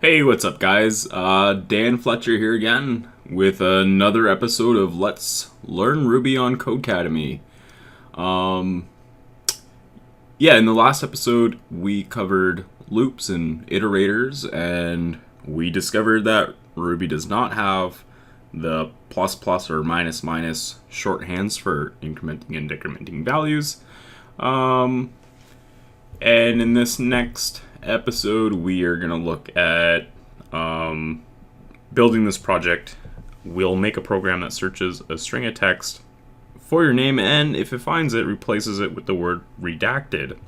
Hey, what's up, guys? Dan Fletcher here again with another episode of Let's Learn Ruby on Codecademy. Um, yeah, in the last episode, we covered loops and iterators, and we discovered that Ruby does not have the plus plus or minus minus shorthands for incrementing and decrementing values. And in this next episode, we are going to look at building this project. We'll make a program that searches a string of text for your name, and if it finds it, replaces it with the word redacted.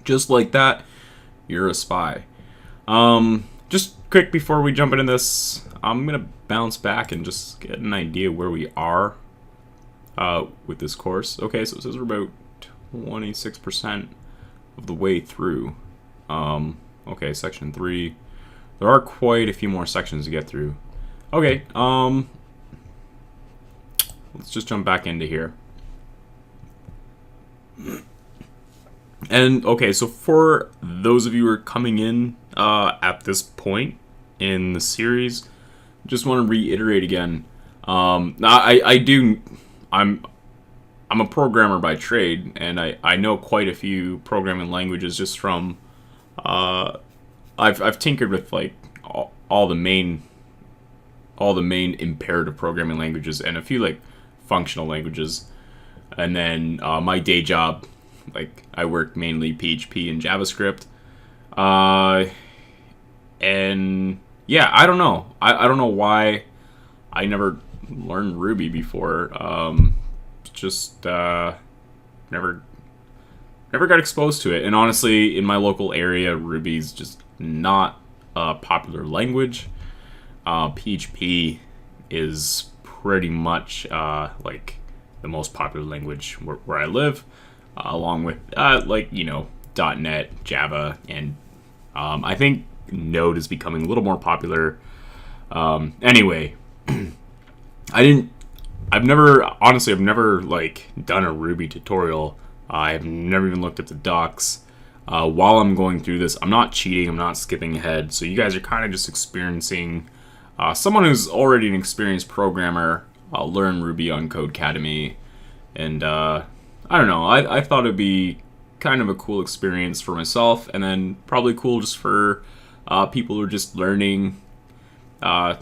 Just like that, you're a spy. Just quick before we jump into this, I'm going to bounce back and just get an idea where we are with this course. Okay, so it says we're about 26% of the way through. Okay, section 3. There are quite a few more sections to get through. Okay, let's just jump back into here. And okay, so for those of you who are coming in at this point in the series, just want to reiterate again. I'm a programmer by trade, and I know quite a few programming languages just from I've tinkered with like all the main imperative programming languages and a few like functional languages, and then my day job, like I work mainly PHP and JavaScript, and yeah, I don't know. I don't know why I never learned Ruby before. Just never got exposed to it. And honestly, in my local area, Ruby's just not a popular language. PHP is pretty much like the most popular language where I live, along with .NET, Java, and I think Node is becoming a little more popular. Anyway, I've never like done a Ruby tutorial. I've never even looked at the docs. While I'm going through this, I'm not cheating, I'm not skipping ahead, so you guys are kind of just experiencing someone who's already an experienced programmer learn Ruby on Codecademy. And I don't know, I thought it'd be kind of a cool experience for myself, and then probably cool just for people who are just learning, to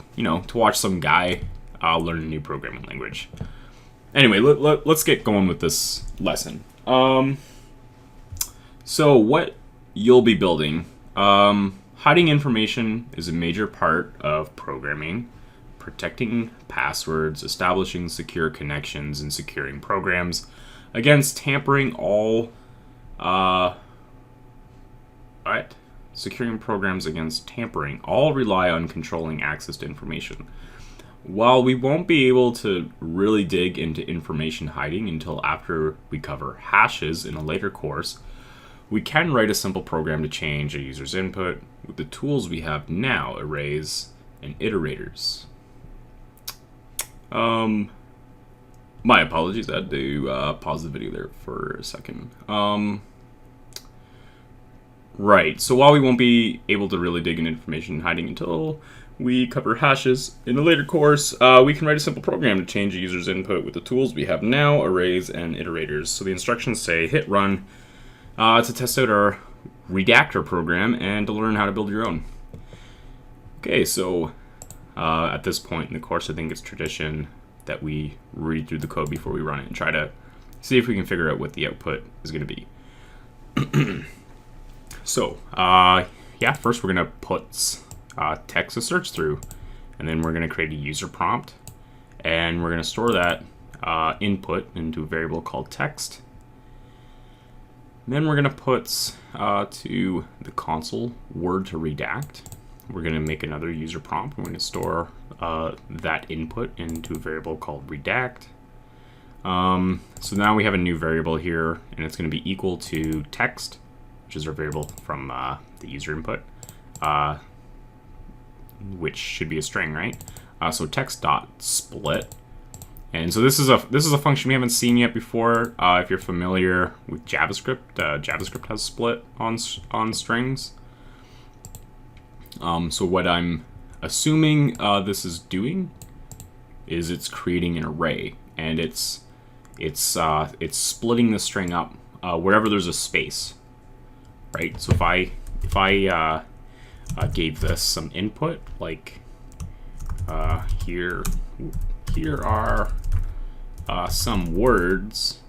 watch some guy learn a new programming language. Anyway, let's get going with this lesson. So what you'll be building, hiding information is a major part of programming. Protecting passwords, establishing secure connections, and securing programs against tampering securing programs against tampering all rely on controlling access to information. While we won't be able to really dig into information hiding until after we cover hashes in a later course, we can write a simple program to change a user's input with the tools we have now, arrays and iterators. My apologies, I had to pause the video there for a second. Right, so while we won't be able to really dig into information hiding until we cover hashes in a later course, we can write a simple program to change a user's input with the tools we have now, arrays and iterators. So the instructions say hit run to test out our redactor program and to learn how to build your own. Okay, so at this point in the course, I think it's tradition that we read through the code before we run it and try to see if we can figure out what the output is going to be. So, first we're going to put text to search through, and then we're going to create a user prompt, and we're going to store that input into a variable called text. And then we're going to put to the console word to redact. We're going to make another user prompt. We're going to store that input into a variable called redact. So now we have a new variable here, and it's going to be equal to text, which is our variable from the user input, which should be a string, right? So text dot split, and so this is a function we haven't seen yet before. If you're familiar with JavaScript, JavaScript has split on strings. So what I'm assuming this is doing is it's creating an array, and it's splitting the string up wherever there's a space, right? So if I gave this some input, like here are some words,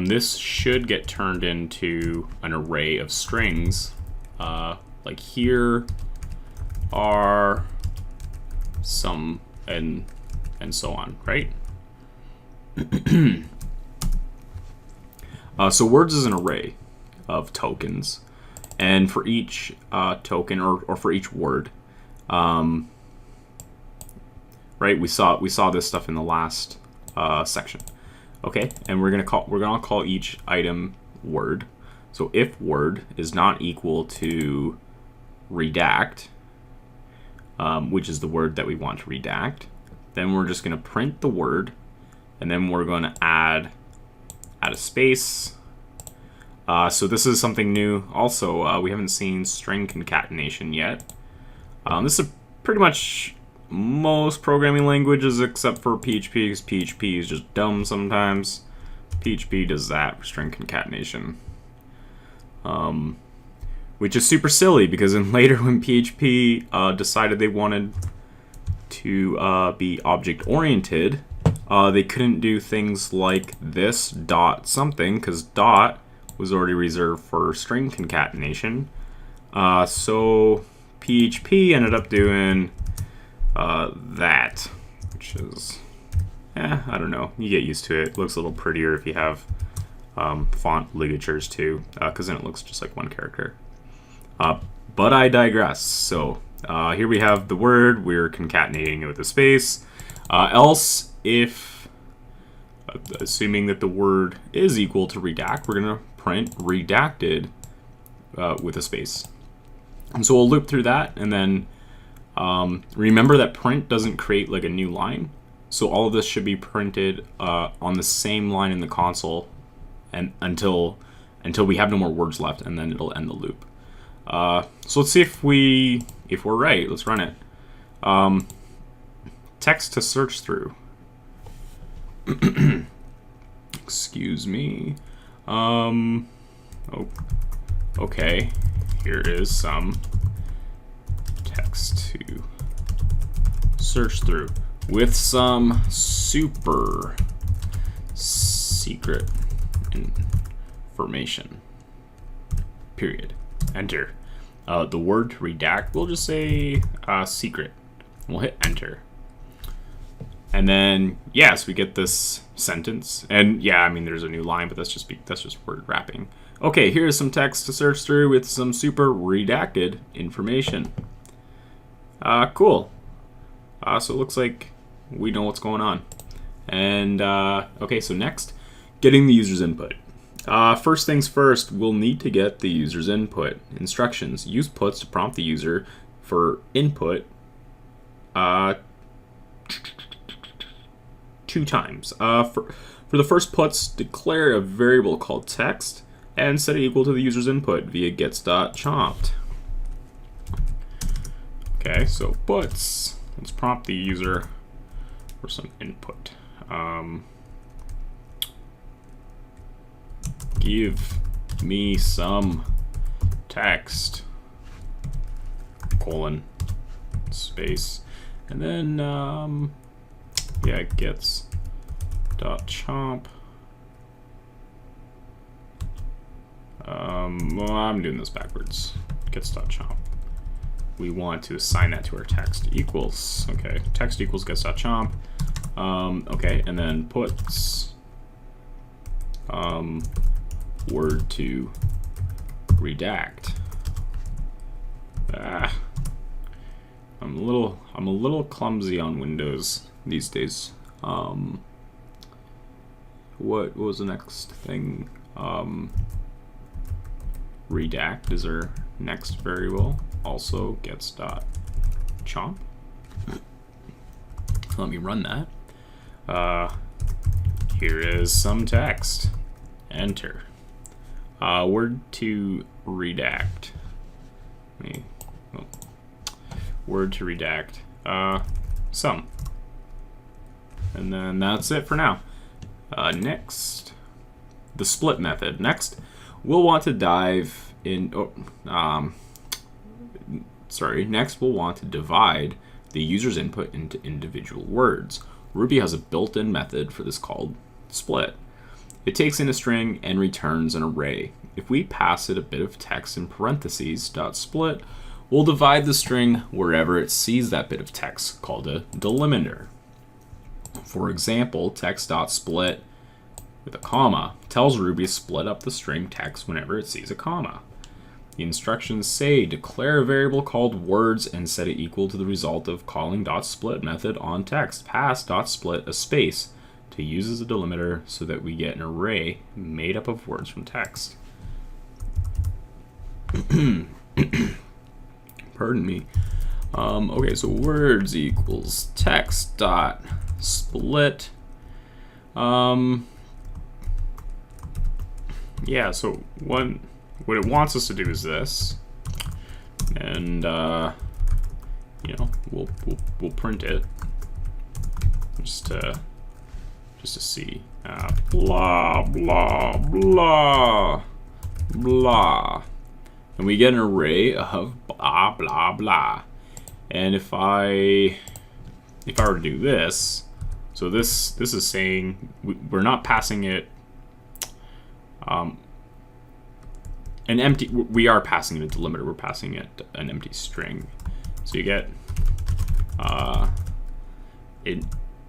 this should get turned into an array of strings, like here are some, and so on, right? So words is an array of tokens, and for each token, or for each word, right? We saw this stuff in the last section. Okay, and we're gonna call each item word. So if word is not equal to redact, which is the word that we want to redact, then we're just gonna print the word, and then we're going to add a space. So this is something new. Also, we haven't seen string concatenation yet. This is pretty much most programming languages except for PHP, because PHP is just dumb sometimes. PHP does that for string concatenation. Which is super silly, because then later when PHP decided they wanted to be object-oriented, they couldn't do things like this dot something, because dot was already reserved for string concatenation. So PHP ended up doing that, which is, I don't know. You get used to it. It looks a little prettier if you have font ligatures too, because then it looks just like one character. But I digress. So here we have the word. We're concatenating it with a space. Else, if assuming that the word is equal to redact, we're going to print redacted with a space. And so we'll loop through that, and then remember that print doesn't create like a new line. So all of this should be printed on the same line in the console, and until we have no more words left, and then it'll end the loop. So let's see if we're right. Let's run it. Text to search through. Excuse me. Oh, okay. Here is some text to search through with some super secret information. Period. Enter. The word redact, we'll just say secret. We'll hit enter. And then, yes, we get this sentence. And yeah, I mean, there's a new line, but that's just word wrapping. Okay, here's some text to search through with some super redacted information. Cool. So it looks like we know what's going on. And, okay, so next, getting the user's input. First things first, we'll need to get the user's input. Instructions. Use puts to prompt the user for input 2 times. For the first puts, declare a variable called text and set it equal to the user's input via gets.chomped. Okay, so puts. Let's prompt the user for some input. Give me some text, colon, space, and then yeah, gets dot chomp. Well, I'm doing this backwards. Gets dot chomp. We want to assign that to our text equals. Okay, text equals gets dot chomp. Okay, and then puts word to redact. I'm a little clumsy on Windows these days. What was the next thing? Redact is our next variable. Also gets dot chomp. Let me run that. Here is some text. Enter. Word to redact. word to redact? Some. And then that's it for now. Next, the split method. Next, we'll want to dive in. Next, we'll want to divide the user's input into individual words. Ruby has a built-in method for this called split. It takes in a string and returns an array. If we pass it a bit of text in parentheses .split, we'll divide the string wherever it sees that bit of text, called a delimiter. For example, text.split with a comma tells Ruby to split up the string text whenever it sees a comma. The instructions say declare a variable called words and set it equal to the result of calling .split method on text. Pass .split a space to use as a delimiter so that we get an array made up of words from text. Pardon me. Okay, so words equals text dot split. Yeah, so what it wants us to do is this, and we'll print it just to see. Blah blah blah blah, and we get an array of blah blah blah. And if I were to do this, so this is saying we're not passing it an empty. We are passing it a delimiter. We're passing it an empty string. So you get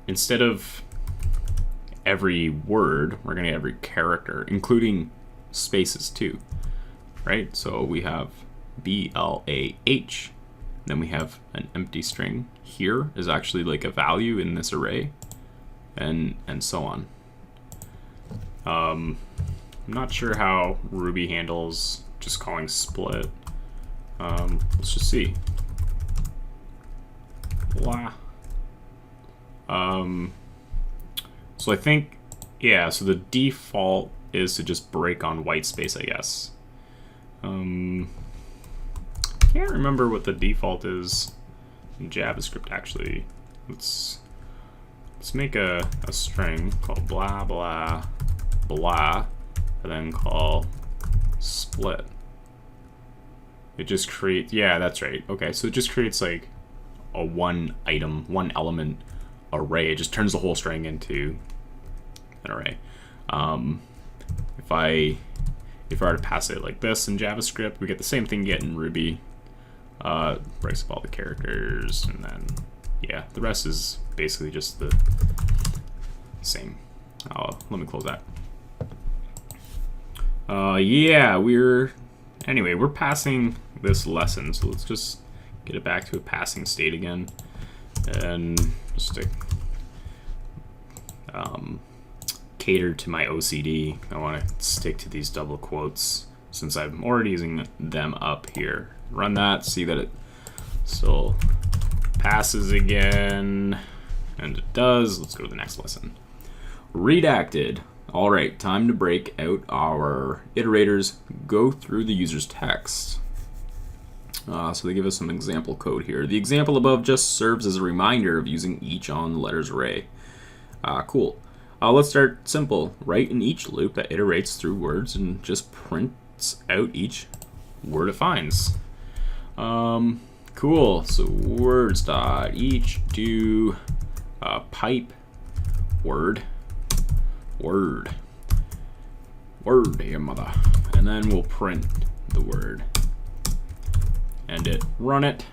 instead of every word, we're gonna get every character, including spaces too, right? So we have BLAH. Then we have an empty string. Here is actually like a value in this array, and so on. I'm not sure how Ruby handles just calling split. Let's just see. Blah. So I think, yeah, so the default is to just break on white space, I guess. Can't remember what the default is in JavaScript actually. Let's make a string called blah blah blah, and then call split. It just creates, yeah, that's right. Okay, so it just creates like a one element array. It just turns the whole string into an array. If I were to pass it like this in JavaScript, we get the same thing you get in Ruby. Breaks up all the characters, and then yeah, the rest is basically just the same. Let me close that. Yeah, we're passing this lesson, so let's just get it back to a passing state again, and just to cater to my OCD, I want to stick to these double quotes since I'm already using them up here. Run that, see that it still passes again, and it does. Let's go to the next lesson. Redacted. All right, time to break out our iterators, go through the user's text. So they give us some example code here. The example above just serves as a reminder of using each on the letters array. Cool. Let's start simple. Write in each loop that iterates through words and just prints out each word it finds. Cool. So words dot each do pipe word here, mother, and then we'll print the word and it run it.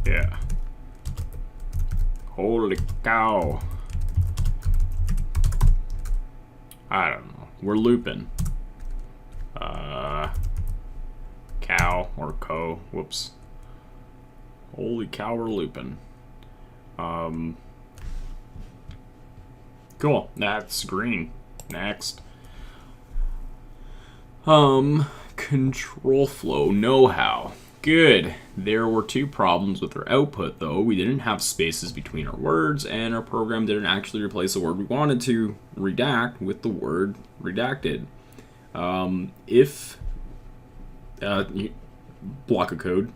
Yeah. Holy cow. I don't know. We're looping. Cow or co. Whoops. Holy cow, we're looping. Cool. That's green. Next. Control flow know-how. Good. There were two problems with our output, though. We didn't have spaces between our words, and our program didn't actually replace the word we wanted to redact with the word redacted. block of code.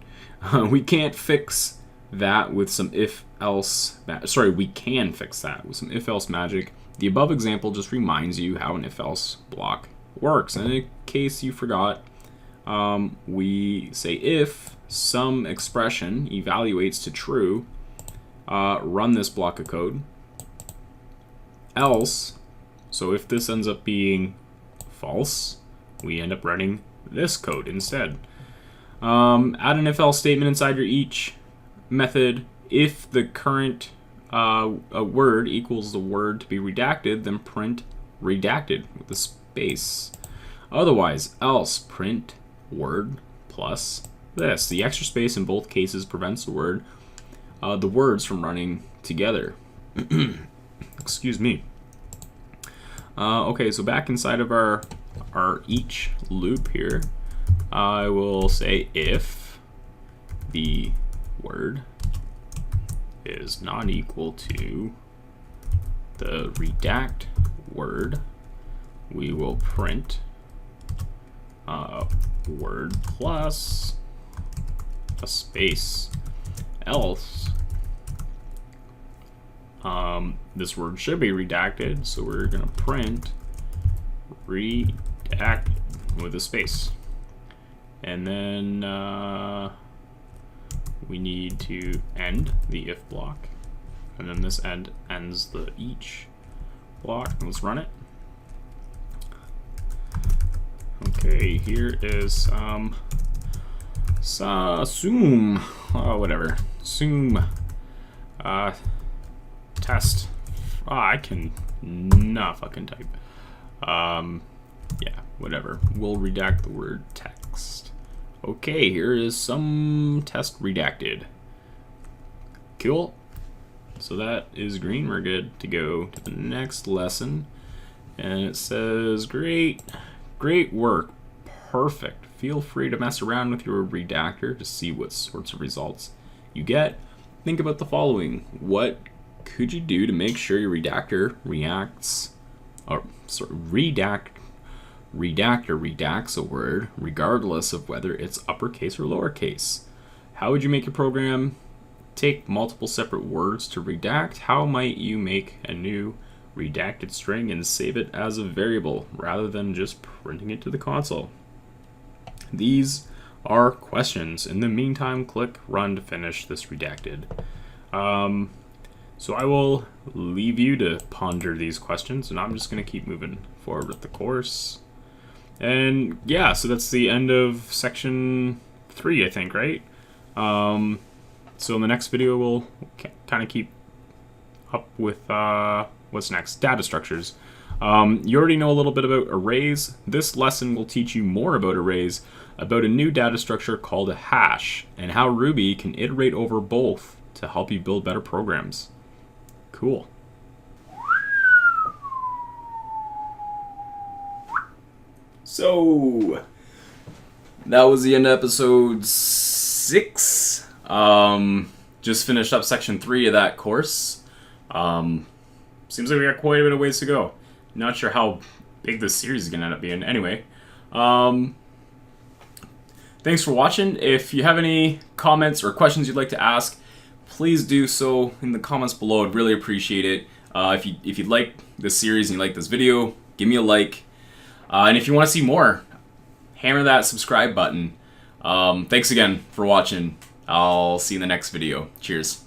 We can't fix that with some if-else... Sorry, we can fix that with some if-else magic. The above example just reminds you how an if-else block works. And in case you forgot, we say if some expression evaluates to true, run this block of code. Else, so if this ends up being false, we end up running this code instead. Add an if-else statement inside your each method. If the current a word equals the word to be redacted, then print redacted with a space. Otherwise, else print word plus this. The extra space in both cases prevents the words from running together. Excuse me. Okay, so back inside of our each loop here, I will say if the word is not equal to the redact word, we will print word plus a space. Else, this word should be redacted, so we're gonna print redact with a space. And then we need to end the if block, and then this end ends the each block. Let's run it. Okay, here is assume, whatever, assume test. I can not fucking type. Yeah, whatever. We'll redact the word text. Okay, here is some test redacted. Cool. So that is green. We're good to go to the next lesson. And it says, great work. Perfect. Feel free to mess around with your redactor to see what sorts of results you get. Think about the following. What could you do to make sure your redactor redacts a word regardless of whether it's uppercase or lowercase? How would you make your program take multiple separate words to redact? How might you make a new redacted string and save it as a variable rather than just printing it to the console? These are questions. In the meantime, click run to finish this redacted. So I will leave you to ponder these questions, and I'm just going to keep moving forward with the course. And yeah, so that's the end of section 3, I think, right? So in the next video, we'll kind of keep up with what's next, data structures. You already know a little bit about arrays. This lesson will teach you more about arrays, about a new data structure called a hash, and how Ruby can iterate over both to help you build better programs. Cool. So that was the end of episode 6. Just finished up section 3 of that course. Seems like we got quite a bit of ways to go. Not sure how big this series is gonna end up being. Anyway, thanks for watching. If you have any comments or questions you'd like to ask, please do so in the comments below. I'd really appreciate it. If you like this series and you like this video, give me a like. And if you want to see more, hammer that subscribe button. Thanks again for watching. I'll see you in the next video. Cheers.